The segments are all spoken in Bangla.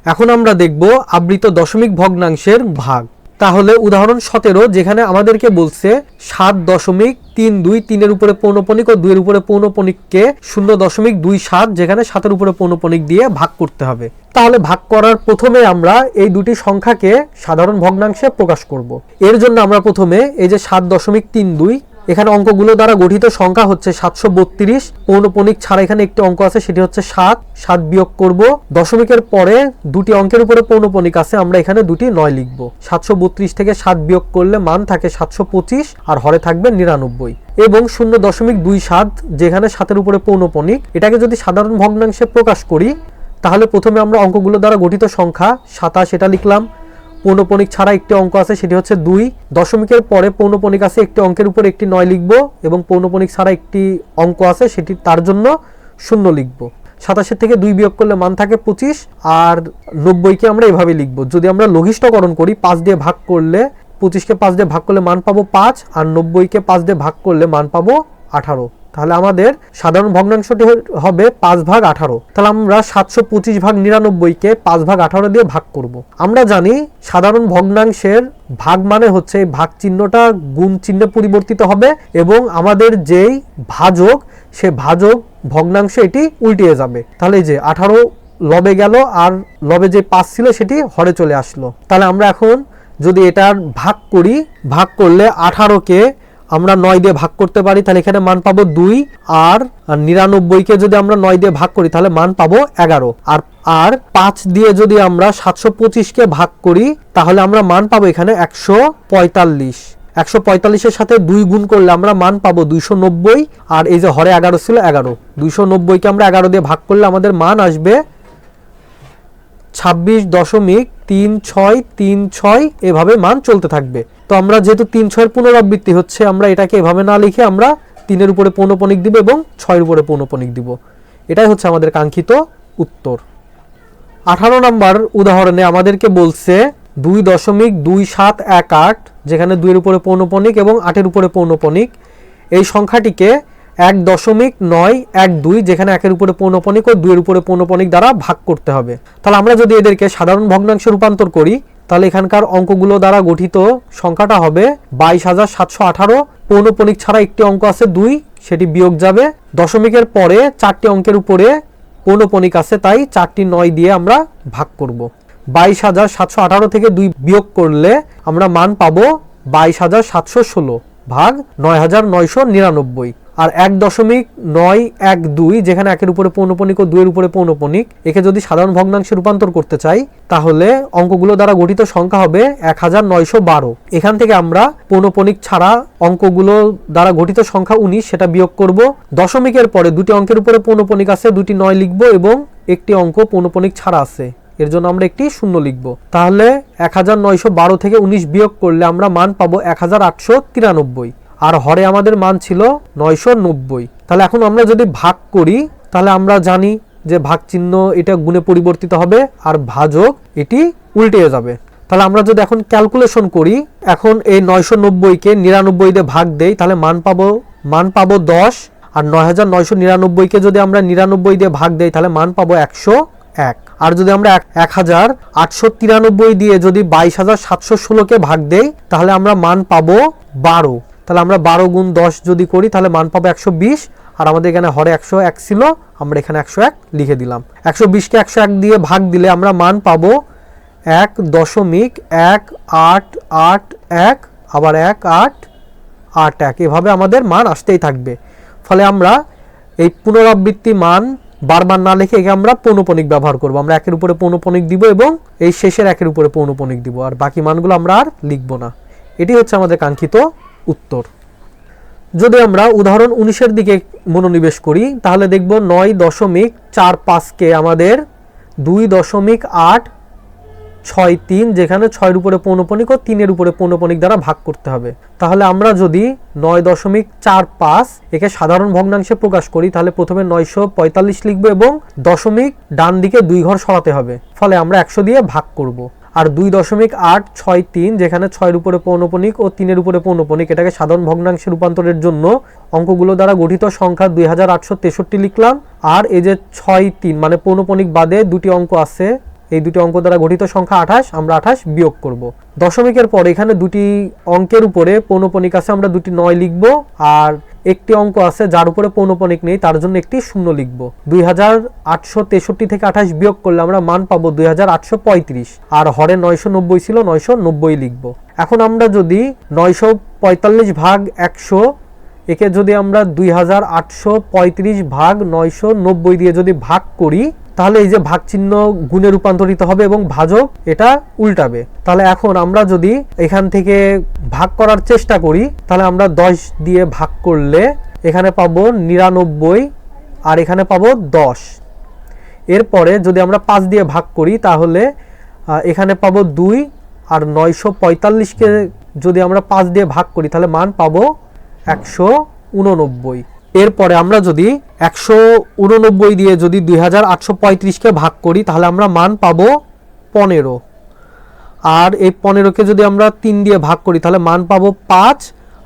এখন আমরা দেখব আবৃত দশমিক ভগ্নাংশের ভাগ। তাহলে উদাহরণ 17 যেখানে আমাদেরকে বলছে 7.32 3-এর উপরে পৌনঃপুনিক ও 2-এর উপরে পৌনঃপুনিককে 0.27 যেখানে 7-এর উপরে পৌনঃপুনিক দিয়ে ভাগ করতে হবে। তাহলে ভাগ করার প্রথমে আমরা এই দুটি সংখ্যাকে সাধারণ ভগ্নাংশে প্রকাশ করব। এর জন্য আমরা প্রথমে এই যে 7.32 এখানে অঙ্কগুলো দ্বারা গঠিত সংখ্যা হচ্ছে 732, পৌনঃপুনিক ছাড়া এখানে একটি অঙ্ক আছে সেটি হচ্ছে 7 বিয়োগ করব। দশমিকের পরে দুটি অঙ্কের উপরে পৌনঃপুনিক আছে, আমরা এখানে দুটি 9 লিখব। 732 থেকে 7 বিয়োগ করলে মান থাকে 725 আর হরে থাকবে 99 এবং 0.27 যেখানে 7-এর উপরে পৌনঃপুনিক, এটাকে যদি সাধারণ ভগ্নাংশে প্রকাশ করি তাহলে প্রথমে আমরা অঙ্কগুলো দ্বারা গঠিত সংখ্যা 27 এটা লিখলাম। পৌনঃপুনিক ছাড়া একটি অঙ্ক আছে সেটি হচ্ছে 2, দশমিকের পরে পৌনঃপুনিক আছে একটি অঙ্কের উপর একটি 9 লিখব এবং পৌনঃপুনিক ছাড়া একটি অঙ্ক আছে সেটি তার জন্য 0 লিখব। 27 থেকে 2 বিয়োগ করলে মান থাকে 25 আর 90কে আমরা এভাবে লিখব। যদি আমরা লঘিষ্ঠকরণ করি 5 দিয়ে ভাগ করলে 25কে 5 দিয়ে ভাগ করলে মান পাবো 5 আর 90কে 5 দিয়ে ভাগ করলে মান পাবো 18। তাহলে আমাদের সাধারণ ভগ্নাংশটি হবে 5/18। তাহলে আমরা 725/99কে 5/18 দিয়ে ভাগ করব। আমরা জানি সাধারণ ভগ্নাংশের ভাগ মানে হচ্ছে ভাগ চিহ্নটা গুণ চিহ্নে পরিবর্তিত হবে এবং আমাদের যেই ভাজক সে ভাজক ভগ্নাংশ এটি উল্টিয়ে যাবে। তাহলে এই যে 18 লবে গেল আর লবে যে 5 ছিল সেটি হরে চলে আসলো। তাহলে আমরা এখন যদি এটার ভাগ করি, ভাগ করলে 18কে আমরা 9 দিয়ে ভাগ করতে পারি তাহলে এখানে মান পাবো 2 আর 99কে যদি আমরা 9 দিয়ে ভাগ করি তাহলে মান পাবো 11 আর 5 দিয়ে যদি আমরা 725কে ভাগ করি তাহলে আমরা মান পাবো এখানে 145। 145-এর সাথে 2 গুণ করলে আমরা মান পাবো 290 আর এই যে হরে 11 ছিল 11, 290কে আমরা 11 দিয়ে ভাগ করলে আমাদের মান আসবে 26.3636 এভাবে মান চলতে থাকবে। তো আমরা যেহেতু 3-6 এর পুনরাবৃত্তি হচ্ছে আমরা এটাকে এভাবে না লিখে আমরা 3-এর উপরে পৌনঃপুনিক দিব এবং 6-এর উপরে পৌনঃপুনিক দিব। এটাই হচ্ছে আমাদের কাঙ্ক্ষিত উত্তর। 18 নম্বর উদাহরণে আমাদেরকে বলছে 2.2718 যেখানে 2-এর উপরে পৌনঃপুনিক এবং 8-এর উপরে পৌনঃপুনিক, এই সংখ্যাটিকে 1.912 যেখানে 1-এর উপরে পৌনঃপুনিক ও 2-এর উপরে পৌনঃপুনিক দ্বারা ভাগ করতে হবে। তাহলে আমরা যদি এদেরকে সাধারণ ভগ্নাংশে রূপান্তর করি তাহলে এখানকার অঙ্কগুলো দ্বারা গঠিত সংখ্যাটা হবে 22,718। পৌনঃপুনিক ছাড়া একটি অঙ্ক আছে 2, সেটি বিয়োগ যাবে। দশমিকের পরে 4টি অঙ্কের উপরে পৌনঃপুনিক আছে তাই 4টি 9 দিয়ে আমরা ভাগ করব। 22,718 থেকে 2 বিয়োগ করলে আমরা মান পাবো 22,716 ভাগ 9,999 আর 1.912 যেখানে 1-এর উপরে পৌনঃপুনিক ও 2-এর উপরে পৌনঃপুনিক, একে যদি সাধারণ ভগ্নাংশে রূপান্তর করতে চাই তাহলে অঙ্কগুলো দ্বারা গঠিত সংখ্যা হবে 1912। এখান থেকে আমরা পৌনঃপুনিক ছাড়া অঙ্কগুলো দ্বারা গঠিত সংখ্যা 19 সেটা বিয়োগ করব। দশমিকের পরে দুটি অঙ্কের উপরে পৌনঃপুনিক আছে, দুটি 9 লিখব এবং একটি অঙ্ক পৌনঃপুনিক ছাড়া আছে, এর জন্য আমরা একটি 0 লিখব। তাহলে 1912 থেকে 19 বিয়োগ করলে আমরা মান পাবো 1893 আর হরে আমাদের মান ছিল 990। তাহলে এখন আমরা যদি ভাগ করি তাহলে আমরা জানি যে ভাগ চিহ্ন এটা গুণে পরিবর্তিত হবে আর ভাজক এটি উল্টে যাবে। তাহলে আমরা যদি এখন ক্যালকুলেশন করি, এখন এই 990কে 99 দিয়ে ভাগ দেই তাহলে মান পাবো 10 আর 9999কে যদি আমরা 99 দিয়ে ভাগ দেই তাহলে মান পাবো 101 আর যদি আমরা 1893 দিয়ে যদি 22,716কে ভাগ দেই তাহলে আমরা মান পাবো 12। তাহলে আমরা 12 গুণ 10 যদি করি তাহলে মান পাবো 120 আর আমাদের এখানে হরে 101 ছিল, আমরা এখানে 101 লিখে দিলাম। 120কে 101 দিয়ে ভাগ দিলে আমরা মান পাবো 1.1881 আবার 1881, এভাবে আমাদের মান আসতেই থাকবে। ফলে আমরা এই পুনরাবৃত্তি মান বারবার না লিখে একে আমরা পৌনঃপুনিক ব্যবহার করব। আমরা 1-এর উপরে পৌনঃপুনিক দিব এবং এই শেষের 1-এর উপরে পৌনঃপুনিক দিব আর বাকি মানগুলো আমরা আর লিখব না। এটি হচ্ছে আমাদের কাঙ্ক্ষিত উত্তর। যদি আমরা উদাহরণ 19-এর দিকে মনোনিবেশ করি তাহলে দেখব 9.45কে আমাদের 2.863 যেখানে 6-এর উপরে পৌনঃপুনিক ও 3-এর উপরে পৌনঃপুনিক দ্বারা ভাগ করতে হবে। তাহলে আমরা যদি 9.45 একে সাধারণ ভগ্নাংশে প্রকাশ করি তাহলে প্রথমে 945 লিখব এবং দশমিক ডান দিকে 2 ঘর সরাতে হবে। ফলে আমরা 100 দিয়ে ভাগ করব। আর 2.863 যেখানে 6-এর উপরে পৌনঃপুনিক ও 3-এর উপরে পৌনঃপুনিক, এটাকে সাধারণ ভগ্নাংশে রূপান্তরের জন্য অঙ্কগুলো দ্বারা গঠিত সংখ্যা 2863 লিখলাম। আর এই যে 6-3 মানে পৌনঃপুনিক বাদে দুটি অঙ্ক আছে, এই দুটি অঙ্ক দ্বারা গঠিত সংখ্যা 28, আমরা 28 বিয়োগ করব। দশমিকের পর এখানে দুটি অঙ্কের উপরে পৌনঃপুনিক আছে, আমরা দুটি 9 লিখব, আর একটি অঙ্ক আছে যার উপরে পৌনঃপুনিক নেই, তার জন্য একটি শূন্য লিখব। 2863 থেকে 28 বিয়োগ করলে আমরা মান পাবো 2835, আর হরে 990 ছিল, 990 লিখব। এখন আমরা যদি 945 ভাগ 100, একে যদি আমরা 2835 ভাগ 990 দিয়ে যদি ভাগ করি, তাহলে এই যে ভাগ চিহ্ন গুণে রূপান্তরিত হবে এবং ভাজক এটা উল্টাবে। তাহলে এখন আমরা যদি এখান থেকে ভাগ করার চেষ্টা করি, তাহলে আমরা 10 দিয়ে ভাগ করলে এখানে পাবো 99, আর এখানে পাবো 10। এরপরে যদি আমরা 5 দিয়ে ভাগ করি, তাহলে এখানে পাবো 2, আর 945কে যদি আমরা 5 দিয়ে ভাগ করি, তাহলে মান পাবো 189। এরপরে আমরা যদি 189 দিয়ে যদি 2835কে ভাগ করি, তাহলে আমরা মান পাবো 15, আর এই 15কে যদি আমরা 3 দিয়ে ভাগ করি, তাহলে মান পাবো 5,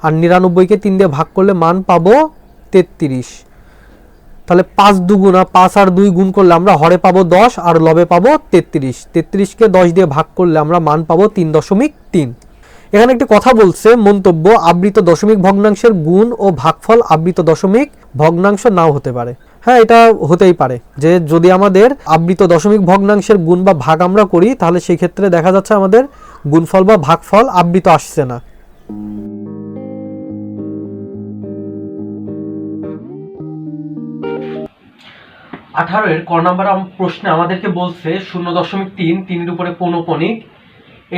আর 99কে 3 দিয়ে ভাগ করলে মান পাবো 33। তাহলে 5 দুগুণা 5 আর 2 গুণ করলে আমরা হরে পাবো 10, আর লবে পাবো 33। 33কে 10 দিয়ে ভাগ করলে আমরা মান পাবো 3.3। এখানে একটি কথা বলছে, মন্তব্য: আবৃত দশমিক ভগ্নাংশের গুণ ও ভাগফল আবৃত দশমিক ভগ্নাংশ নাও হতে পারে। হ্যাঁ, এটা হতেই পারে যে যদি আমাদের আবৃত দশমিক ভগ্নাংশের গুণ বা ভাগ আমরা করি, তাহলে সেই ক্ষেত্রে দেখা যাচ্ছে আমাদের গুণফল বা ভাগফল আবৃত আসছে না। 18 ক নাম্বার প্রশ্নে আমাদেরকে বলছে 0.3, 3 উপরে পৌনঃপুনিক,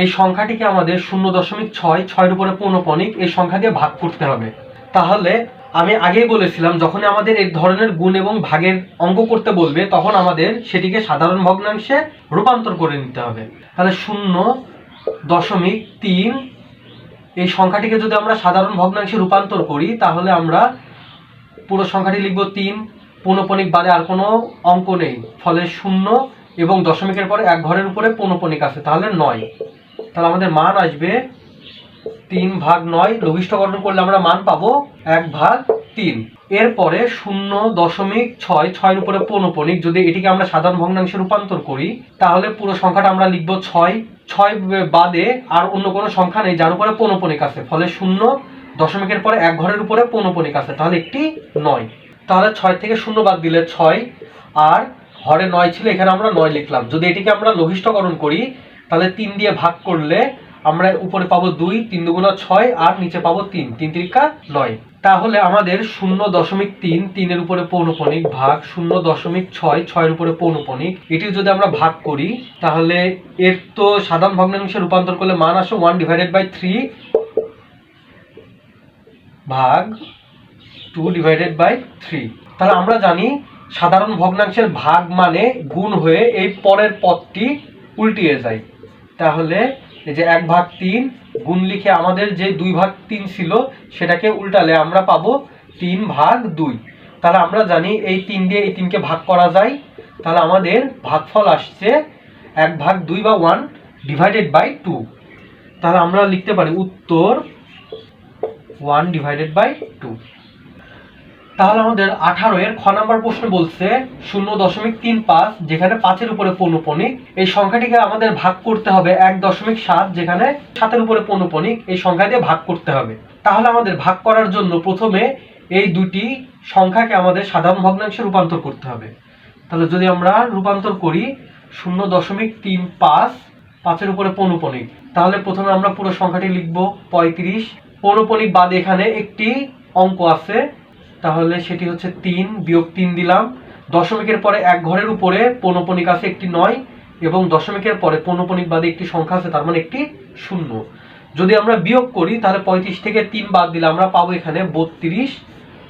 এই সংখ্যাটিকে আমাদের 0.6, 6 উপরে পৌনঃপুনিক এই সংখ্যা দিয়ে ভাগ করতে হবে। তাহলে আমি আগেই বলেছিলাম, যখনই আমাদের এই ধরনের গুণ এবং ভাগের অঙ্ক করতে বলবে, তখন আমাদের সেটিকে সাধারণ ভগ্নাংশে রূপান্তর করে নিতে হবে। তাহলে 0.3 এই সংখ্যাটিকে যদি আমরা সাধারণ ভগ্নাংশে রূপান্তর করি, তাহলে আমরা পুরো সংখ্যাটি লিখব 3, পৌনঃপুনিক বাদে আর কোনো অঙ্ক নেই, ফলে 0 এবং দশমিকের পরে এক ঘরের উপরে পৌনঃপুনিক আছে, তাহলে 9। তাহলে আমাদের মান আসবে 3 ভাগ 9, লঘিষ্ঠকরণ করলে আমরা মান পাবো 1 ভাগ 3। এরপরে 0.6, 6 উপরে পৌনঃপুনিক, যদি এটিকে আমরা সাধারণ ভগ্নাংশে রূপান্তর করি, তাহলে পুরো সংখ্যাটা আমরা লিখব 6, 6 বাদে আর অন্য কোনো সংখ্যা নেই যার উপরে পৌনঃপুনিক আছে, ফলে 0, দশমিকের পরে এক ঘরের উপরে পৌনঃপুনিক আছে, তাহলে একটি 9। তাহলে 6 থেকে 0 বাদ দিলে 6, আর হরে 9 ছিল, এখানে আমরা 9 লিখলাম। যদি এটিকে আমরা লঘিষ্ঠকরণ করি, তাহলে 3 দিয়ে ভাগ করলে আমরা উপরে পাবো 2, 3 দুগুণা 6, আর নিচে পাবো 3, 3 তিরিকা 9। তাহলে আমাদের 0.3, 3 এর উপরে পৌনঃপুনিক ভাগ 0.6, 6 এর উপরে পৌনঃপুনিক, এটি যদি আমরা ভাগ করি, তাহলে এর তো সাধারণ ভগ্নাংশে রূপান্তর করলে মান আসে 1/3 ভাগ 2/3। তাহলে আমরা জানি সাধারণ ভগ্নাংশের ভাগ মানে গুণ হয়ে এই পরের পদটি উল্টিয়ে যায়। তাহলে এই যে 1/3 গুণ লিখে আমাদের যে 2/3 ছিল, সেটাকে উল্টালে আমরা পাবো 3/2। তাহলে আমরা জানি এই 3 দিয়ে এই 3কে ভাগ করা যায়, তাহলে আমাদের ভাগফল আসছে 1/2 বা 1/2। তাহলে আমরা লিখতে পারি উত্তর 1/2। তাহলে আমাদের 18 এর খ নাম্বার প্রশ্ন বলছে 0.35, যেখানে 5 এর উপরে পৌনঃপুনিক, এই সংখ্যাটিকে আমাদের ভাগ করতে হবে 1.7, যেখানে 7 এর উপরে পৌনঃপুনিক এই সংখ্যা দিয়ে ভাগ করতে হবে। তাহলে আমাদের ভাগ করার জন্য প্রথমে এই দুটি সংখ্যাকে আমাদের সাধারণ ভগ্নাংশে রূপান্তর করতে হবে। তাহলে যদি আমরা রূপান্তর করি 0.35, 5 এর উপরে পৌনঃপুনিক, তাহলে প্রথমে আমরা পুরো সংখ্যাটি লিখব 35। পৌনঃপুনিক বাদে এখানে একটি অঙ্ক আছে, তাহলে সেটি হচ্ছে 3 বিয়োগ 3 দিলাম। দশমিকের পরে এক ঘরের উপরে পৌনঃপুনিক আছে একটি 9, এবং দশমিকের পরে পৌনঃপুনিক বাদে একটি সংখ্যা আছে, তার মানে একটি 0। যদি আমরা বিয়োগ করি, তাহলে 35 থেকে 3 বাদ দিলে আমরা পাবো এখানে 32,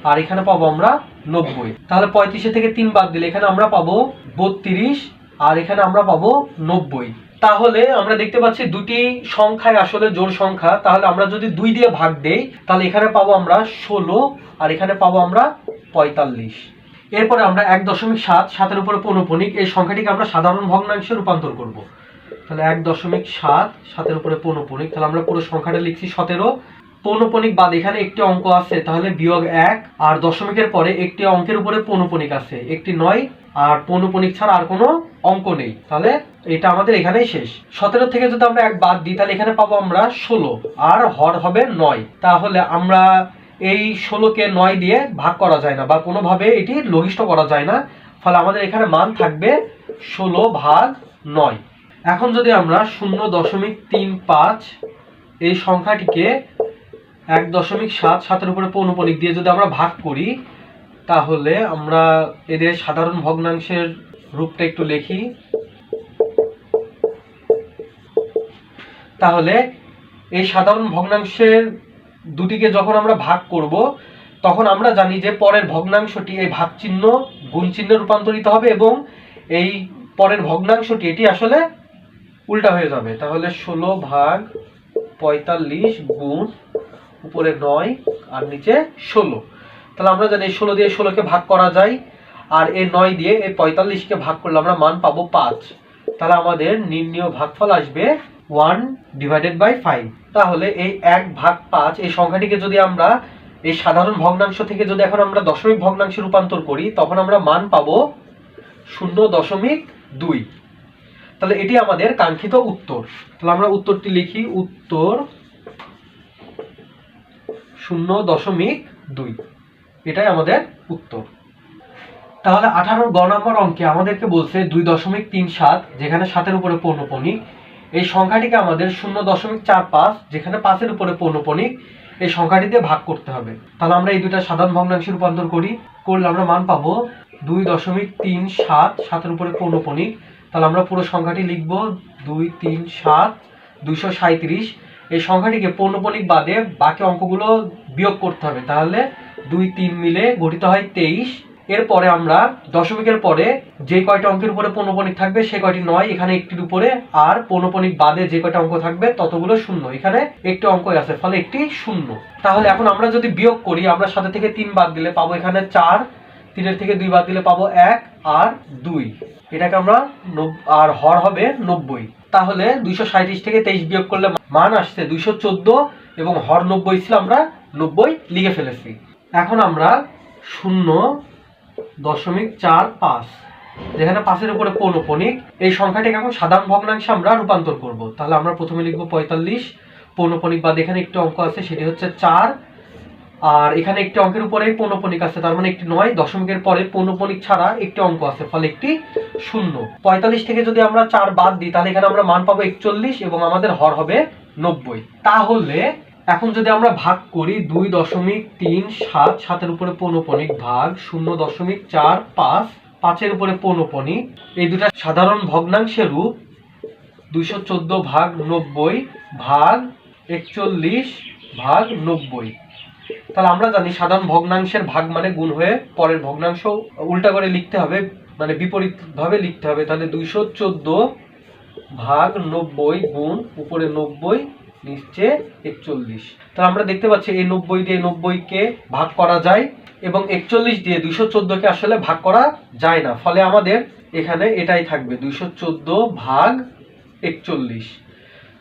আর এখানে পাবো আমরা 90। তাহলে 35 থেকে 3 বাদ দিলে এখানে আমরা পাবো 32, আর এখানে আমরা পাবো 90। তাহলে আমরা দেখতে পাচ্ছি দুটি সংখ্যাই আসলে জোড় সংখ্যা। তাহলে আমরা যদি 2 দিয়ে ভাগ দেই, তাহলে এখানে পাবো আমরা 16, আর এখানে পাবো আমরা 45। এরপরে আমরা 1.7, 7 এর উপরে পৌনঃপুনিক এই সংখ্যাটিকে আমরা সাধারণ ভগ্নাংশে রূপান্তর করব। তাহলে 1.7, 7 এর উপরে পৌনঃপুনিক, তাহলে আমরা পুরো সংখ্যাটা লিখছি 17, পৌনপণিক বাদ এখানে একটি অঙ্ক আছে, তাহলে বিয়োগ 1, আর দশমিকের পরে একটি অঙ্কের উপরে পৌনপণিক আছে, একটি 9, আর পৌনপণিক ছাড়া আর কোনো অঙ্ক নেই, তাহলে এটা আমাদের এখানেই শেষ। 17 থেকে যদি আমরা 1 বাদ দিই তাহলে এখানে পাবো আমরা 16, আর হর হবে 9। তাহলে আমরা এই 16কে 9 দিয়ে ভাগ করা যায় না, বা কোনোভাবে এটি লঘিষ্ঠ করা যায় না, ফলে আমাদের এখানে মান থাকবে 16/9। এখন যদি আমরা 0.35 এই সংখ্যাটিকে 1.7 7-এর উপরে পৌনপণিক দিয়ে যদি আমরা ভাগ করি, তাহলে আমরা এদের সাধারণ ভগ্নাংশের রূপটা একটু লিখি। তাহলে এই সাধারণ ভগ্নাংশের দুটিকে যখন আমরা ভাগ করব, তখন আমরা জানি যে পরের ভগ্নাংশটি এই ভাগ চিহ্ন গুণ চিহ্নে রূপান্তরিত হবে, এবং এই পরের ভগ্নাংশটি এটি আসলে উল্টা হয়ে যাবে। তাহলে 16/45 গুণ উপরে 9 আর নিচে 16। তাহলে আমরা জানি 16 দিয়ে 16কে ভাগ করা যায়, আর এই 9 দিয়ে এই 45কে ভাগ করলে আমরা মান পাবো 5। তাহলে আমাদের নির্ণীয় ভাগফল আসবে 1/5। তাহলে এই 1/5 এই সংখ্যাটিকে যদি আমরা এই সাধারণ ভগ্নাংশ থেকে যদি এখন আমরা দশমিক ভগ্নাংশে রূপান্তর করি, তখন আমরা মান পাবো 0.2। তাহলে এটি আমাদের কাঙ্ক্ষিত উত্তর। তাহলে আমরা উত্তরটি লিখি, উত্তর 0.2, এটাই আমাদের উত্তর। তাহলে 18 গ নম্বর অঙ্কে আমাদেরকে বলছে 2.37, যেখানে 7-এর উপরে পৌনপণিক, এই সংখ্যাটিকে আমাদের 0.45, যেখানে 5-এর উপরে পৌনপণিক, এই সংখ্যাটিতে ভাগ করতে হবে। তাহলে আমরা এই দুটা সাধারণ ভগ্নাংশে রূপান্তর করলে আমরা মান পাবো 2.37 7-এর উপরে পৌনপণিক। তাহলে আমরা পুরো সংখ্যাটি লিখব 237 237। এই সংখ্যাটিকে পৌনপণিক বাদে বাকি অঙ্কগুলো বিয়োগ করতে হবে, তাহলে 2 3 মিলে গঠিত হয় 23। এরপরে আমরা দশমিকের পরে যে কয়টা অঙ্কের উপরে পৌনপণিক থাকবে সে কয়টি 9, এখানে একটির উপরে, আর পৌনপণিক বাদে যে কয়টা অঙ্ক থাকবে ততগুলো 0, এখানে একটি অঙ্কই আছে, ফলে একটি 0। তাহলে এখন আমরা যদি বিয়োগ করি, আমরা 7 থেকে 3 বাদ দিলে পাবো এখানে 4, 3 থেকে 2 বাদ দিলে পাবো 1 আর 2, এটাকে আমরা আর হর হবে 90। তাহলে 237 থেকে 23 বিয়োগ করলে মান আসছে 214, এবং হর 90 ছিল, আমরা 90 লিখে ফেলেছি। এখন আমরা 0.45, যেখানে 5-এর উপরে পৌনপণিক, এই সংখ্যাটিকে এখন সাধারণ ভগ্নাংশে আমরা রূপান্তর করব। তাহলে আমরা প্রথমে লিখব 45, পৌনপণিক বাদ এখানে একটি অঙ্ক আছে, সেটি হচ্ছে 4, আর এখানে একটি অঙ্কের উপরে পৌনপণিক আছে, তার মানে একটি 9, দশমিকের পরে পৌনপণিক ছাড়া একটি অঙ্ক আছে, ফলে একটি 0। 45 থেকে যদি আমরা 4 বাদ দিই, তাহলে এখানে আমরা মান পাবো 41, এবং আমাদের হর হবে 90। তাহলে এখন যদি আমরা ভাগ করি 2.37 7-এর উপরে পৌনপণিক ভাগ 0.45 5-এর উপরে পৌনপণিক, এই দুটা সাধারণ ভগ্নাংশের রূপ 214/90 ভাগ 41/90। তাহলে আমরা জানি সাধারণ ভগ্নাংশের ভাগ মানে গুণ হয়ে পরের ভগ্নাংশ উল্টা করে লিখতে হবে, মানে বিপরীত ভাবে লিখতে হবে। তাহলে 214/90 গুণ উপরে 90 নিচে 41। তাহলে আমরা দেখতে পাচ্ছি এই 90 দিয়ে 90কে ভাগ করা যায়, এবং 41 দিয়ে 214কে আসলে ভাগ করা যায় না, ফলে আমাদের এখানে এটাই থাকবে 214/41।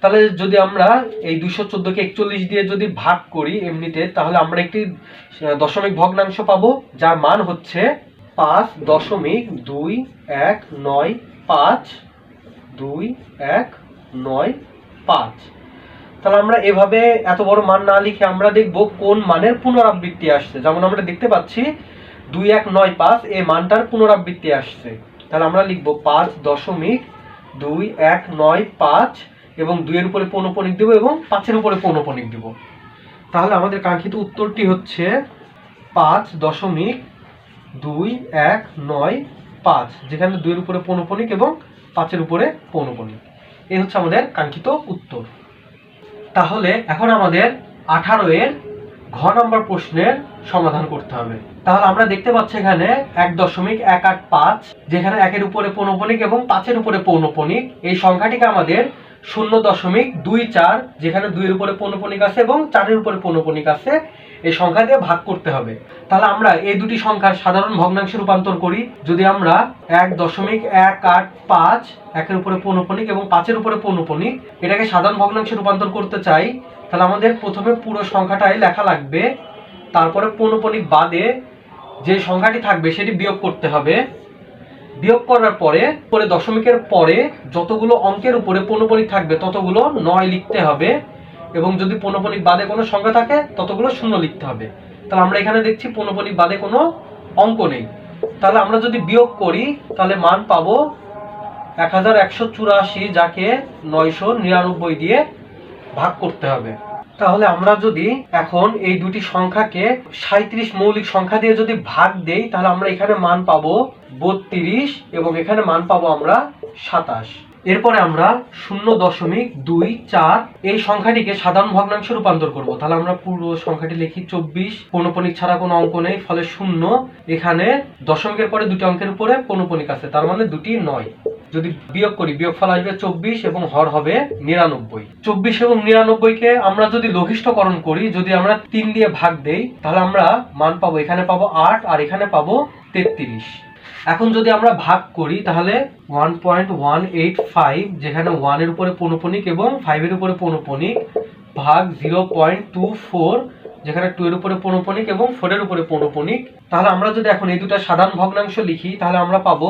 তাহলে যদি আমরা এই 214কে 41 দিয়ে যদি ভাগ করি এমনিতে, তাহলে আমরা একটি দশমিক ভগ্নাংশ পাবো, যার মান হচ্ছে 5.29195। তাহলে আমরা এভাবে এত বড় মান না লিখে আমরা দেখব কোন মানের পুনরাবৃত্তি আসছে। যেমন আমরা দেখতে পাচ্ছি 2195 এই মানটার পুনরাবৃত্তি আসছে। তাহলে আমরা লিখব 5.2195, এবং 2-এর উপরে পৌনপণিক দেব এবং 5-এর উপরে পৌনপণিক দেব। তাহলে আমাদের কাঙ্ক্ষিত উত্তরটি হচ্ছে 5.2195, যেখানে 2-এর উপরে পৌনপণিক এবং 5-এর উপরে পৌনপণিক। এই হচ্ছে আমাদের কাঙ্ক্ষিত উত্তর। তাহলে এখন আমাদের 18-এর ঘ নম্বর প্রশ্নের সমাধান করতে হবে। তাহলে আমরা দেখতে পাচ্ছি এখানে 1.185, যেখানে 1-এর উপরে পৌনপণিক এবং 5-এর উপরে পৌনপণিক, এই সংখ্যাটিকে আমাদের 0.24, যেখানে 2-এর উপরে পৌনপণিক আছে এবং 4-এর উপরে পৌনপণিক আছে, এই সংখ্যা দিয়ে ভাগ করতে হবে। তাহলে আমরা এই দুটি সংখ্যার সাধারণ ভগ্নাংশে রূপান্তর করি। যদি আমরা 1.185 1-এর উপরে পৌনপণিক এবং 5-এর উপরে পৌনপণিক, এটাকে সাধারণ ভগ্নাংশে রূপান্তর করতে চাই, তাহলে আমাদের প্রথমে পুরো সংখ্যাটাই লেখা লাগবে, তারপরে পৌনঃপুনিক বাদে যে সংখ্যাটি থাকবে সেটি বিয়োগ করতে হবে। বিয়োগ করার পরে দশমিকের পরে যতগুলো অঙ্কের উপরে পৌনঃপুনিক থাকবে ততগুলো 9 লিখতে হবে, এবং যদি পৌনঃপুনিক বাদে কোনো সংখ্যা থাকে ততগুলো 0 লিখতে হবে। তাহলে আমরা এখানে দেখছি পৌনঃপুনিক বাদে কোনো অঙ্ক নেই। তাহলে আমরা যদি বিয়োগ করি তাহলে মান পাবো 1184, যাকে 999 দিয়ে ভাগ করতে হবে। তাহলে আমরা যদি এখন এই দুটি সংখ্যাকে 37 মৌলিক সংখ্যা দিয়ে যদি ভাগ দেই তাহলে আমরা এখানে মান পাবো 32 এবং এখানে মান পাবো আমরা 27। এরপরে আমরা 0.24 এই সংখ্যাটিকে সাধারণ ভগ্নাংশে রূপান্তর করব। তাহলে আমরা পুরো সংখ্যাটি লিখি 24, পৌনঃপুনিক ছাড়া কোনো অঙ্ক নেই, ফলে 0। এখানে দশমিকের পরে দুটি অঙ্কের উপরে পৌনঃপুনিক আছে, তার মানে দুটি 9। যদি বিয়োগ করি বিয়োগফল আসবে 24 এবং হর হবে 99। 24 এবং 99কে আমরা যদি লঘিষ্ঠকরণ করি, যদি আমরা 3 দিয়ে ভাগ দেই তাহলে আমরা মান পাবো, এখানে পাবো 8 আর এখানে পাবো 33। এখন যদি আমরা ভাগ করি তাহলে 1.185, যেখানে 1 এর উপরে পৌনঃপুনিক এবং 5 এর উপরে পৌনঃপুনিক, ভাগ 0.24, যেখানে 2 এর উপরে পৌনঃপুনিক এবং 4 এর উপরে পৌনঃপুনিক। তাহলে আমরা যদি এখন এই দুটো সাধারণ ভগ্নাংশ লিখি তাহলে আমরা পাবো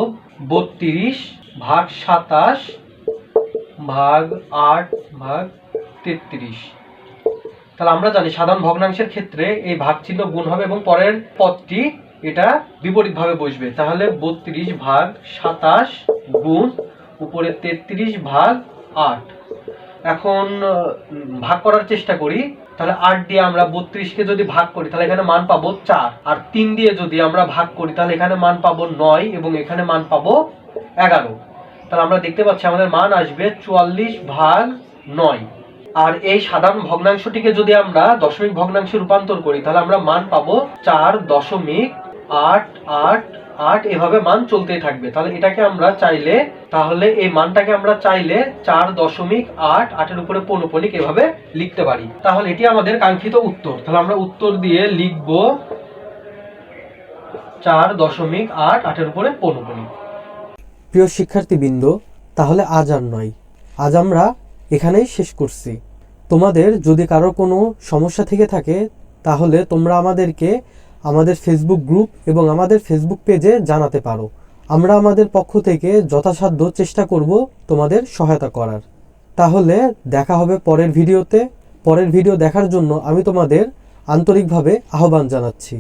32 ভাগ 27 ভাগ 8 ভাগ 33। তাহলে আমরা জানি সাধারণ ভগ্নাংশের ক্ষেত্রে এই ভাগ চিহ্ন গুণ হবে এবং পরের পদটি এটা বিপরীতভাবে বসবে। তাহলে 32 ভাগ 27 গুণ উপরে 33 ভাগ 8। এখন ভাগ করার চেষ্টা করি। তাহলে 8 দিয়ে আমরা 32কে যদি ভাগ করি তাহলে এখানে মান পাবো 4, আর 3 দিয়ে যদি আমরা ভাগ করি তাহলে এখানে মান পাবো 9 এবং এখানে মান পাবো 11। তাহলে আমরা দেখতে পাচ্ছি আমাদের মান আসবে 44 ভাগ 9। আর এই সাধারণ ভগ্নাংশটিকে যদি আমরা দশমিক ভগ্নাংশে রূপান্তর করি তাহলে আমরা মান পাবো 4.888, এভাবে মান চলতেই থাকবে। তাহলে এটাকে আমরা চাইলে, তাহলে এই মানটাকে আমরা চাইলে 4.8 এর উপরে পৌনঃপুনিক এভাবে লিখতে পারি। তাহলে এটি আমাদের কাঙ্ক্ষিত উত্তর। তাহলে আমরা উত্তর দিয়ে লিখব 4.8 এর উপরে পৌনঃপুনিক। প্রিয় শিক্ষার্থীবৃন্দ, তাহলে আজ আর নয়, আজ আমরা এখানেই শেষ করছি। তোমাদের যদি কারো কোনো সমস্যা থেকে থাকে তাহলে তোমরা আমাদেরকে আমাদের ফেসবুক গ্রুপ এবং আমাদের ফেসবুক পেজে জানাতে পারো। আমরা আমাদের পক্ষ থেকে যথাসাধ্য চেষ্টা করব তোমাদের সহায়তা করার। তাহলে দেখা হবে পরের ভিডিওতে। পরের ভিডিও দেখার জন্য আমি তোমাদের আন্তরিকভাবে আহ্বান জানাচ্ছি।